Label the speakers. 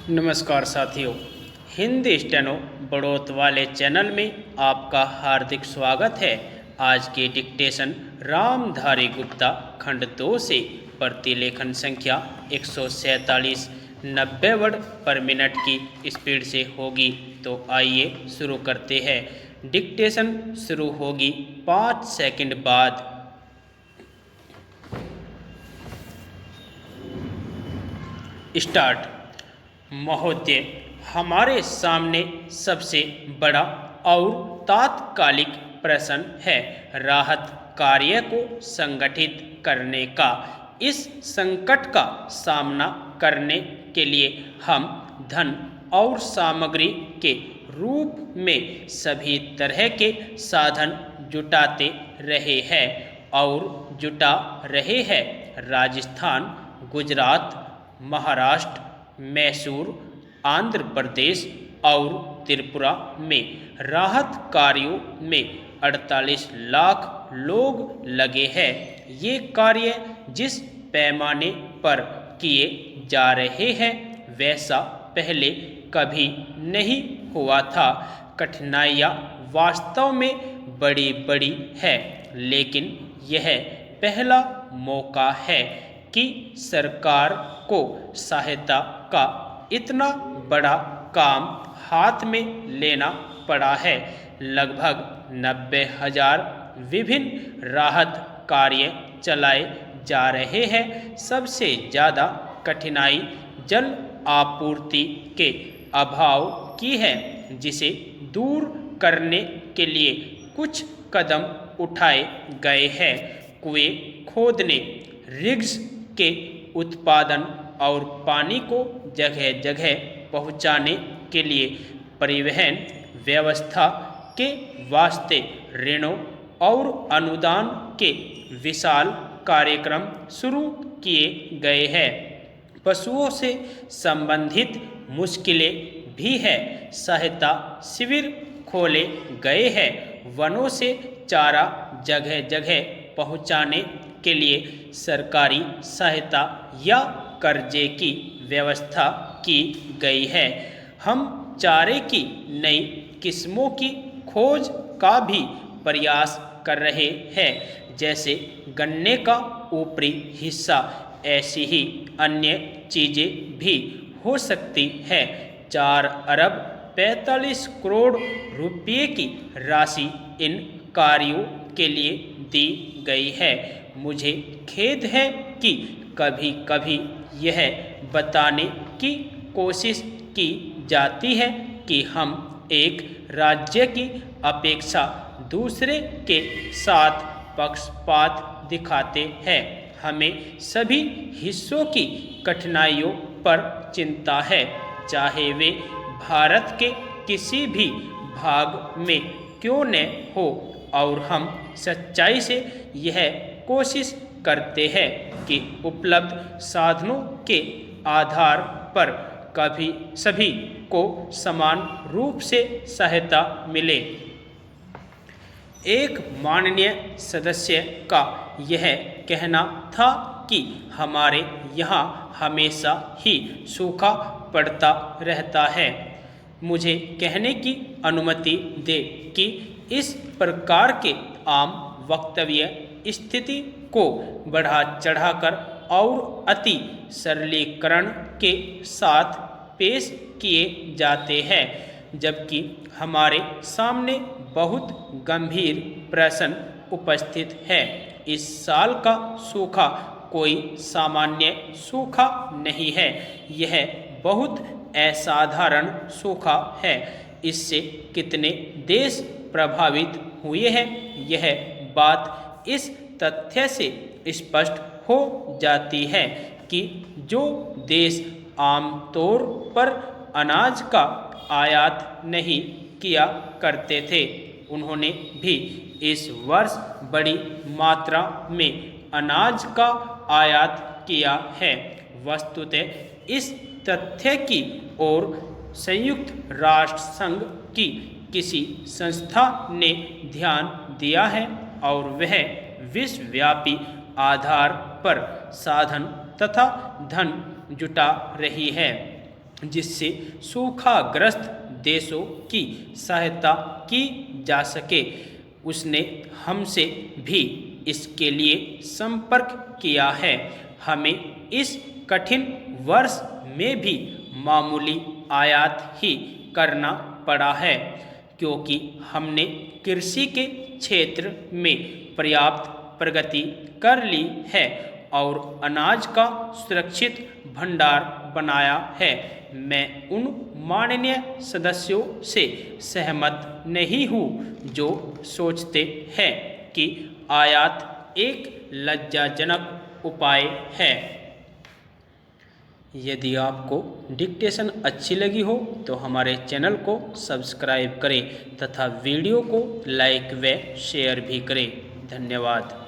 Speaker 1: नमस्कार साथियों, हिंदी स्टेनो बढ़ोत वाले चैनल में आपका हार्दिक स्वागत है। आज के डिक्टेशन रामधारी गुप्ता खंड 2 से प्रतिलेखन संख्या 147 90 वर्ड पर मिनट की स्पीड से होगी। तो आइए शुरू करते हैं। डिक्टेशन शुरू होगी 5 सेकंड बाद। स्टार्ट। महोदय, हमारे सामने सबसे बड़ा और तात्कालिक प्रश्न है राहत कार्य को संगठित करने का। इस संकट का सामना करने के लिए हम धन और सामग्री के रूप में सभी तरह के साधन जुटाते रहे हैं और जुटा रहे हैं। राजस्थान, गुजरात, महाराष्ट्र, मैसूर, आंध्र प्रदेश और त्रिपुरा में राहत कार्यों में 48 लाख लोग लगे हैं। ये कार्य जिस पैमाने पर किए जा रहे हैं वैसा पहले कभी नहीं हुआ था। कठिनाइयाँ वास्तव में बड़ी बड़ी है, लेकिन यह पहला मौका है कि सरकार को सहायता का इतना बड़ा काम हाथ में लेना पड़ा है। लगभग 90,000 विभिन्न राहत कार्य चलाए जा रहे हैं। सबसे ज़्यादा कठिनाई जल आपूर्ति के अभाव की है, जिसे दूर करने के लिए कुछ कदम उठाए गए हैं। कुएं खोदने, रिग्स के उत्पादन और पानी को जगह जगह पहुंचाने के लिए परिवहन व्यवस्था के वास्ते ऋणों और अनुदान के विशाल कार्यक्रम शुरू किए गए हैं। पशुओं से संबंधित मुश्किलें भी है। सहायता शिविर खोले गए हैं। वनों से चारा जगह जगह पहुंचाने के लिए सरकारी सहायता या कर्जे की व्यवस्था की गई है। हम चारे की नई किस्मों की खोज का भी प्रयास कर रहे हैं, जैसे गन्ने का ऊपरी हिस्सा। ऐसी ही अन्य चीज़ें भी हो सकती है। 4 अरब 45 करोड़ रुपये की राशि इन कार्यों के लिए दी गई है। मुझे खेद है कि कभी कभी यह बताने की कोशिश की जाती है कि हम एक राज्य की अपेक्षा दूसरे के साथ पक्षपात दिखाते हैं। हमें सभी हिस्सों की कठिनाइयों पर चिंता है, चाहे वे भारत के किसी भी भाग में क्यों न हो, और हम सच्चाई से यह कोशिश करते हैं कि उपलब्ध साधनों के आधार पर कभी सभी को समान रूप से सहायता मिले। एक माननीय सदस्य का यह कहना था कि हमारे यहाँ हमेशा ही सूखा पड़ता रहता है। मुझे कहने की अनुमति दे कि इस प्रकार के आम वक्तव्य स्थिति को बढ़ा चढ़ाकर और अति सरलीकरण के साथ पेश किए जाते हैं, जबकि हमारे सामने बहुत गंभीर प्रश्न उपस्थित है। इस साल का सूखा कोई सामान्य सूखा नहीं है, यह बहुत असाधारण सूखा है। इससे कितने देश प्रभावित हुए हैं, यह बात इस तथ्य से स्पष्ट हो जाती है कि जो देश आमतौर पर अनाज का आयात नहीं किया करते थे, उन्होंने भी इस वर्ष बड़ी मात्रा में अनाज का आयात किया है। वस्तुतः इस तथ्य की ओर संयुक्त राष्ट्र संघ की किसी संस्था ने ध्यान दिया है और वह विश्वव्यापी आधार पर साधन तथा धन जुटा रही है। जिससे सूखाग्रस्त देशों की सहायता की जा सके। उसने हमसे भी इसके लिए संपर्क किया है। हमें इस कठिन वर्ष में भी मामूली आयात ही करना पड़ा है, क्योंकि हमने कृषि के क्षेत्र में पर्याप्त प्रगति कर ली है और अनाज का सुरक्षित भंडार बनाया है। मैं उन माननीय सदस्यों से सहमत नहीं हूँ जो सोचते हैं कि आयात एक लज्जाजनक उपाय है। यदि आपको डिक्टेशन अच्छी लगी हो तो हमारे चैनल को सब्सक्राइब करें तथा वीडियो को लाइक व शेयर भी करें। धन्यवाद।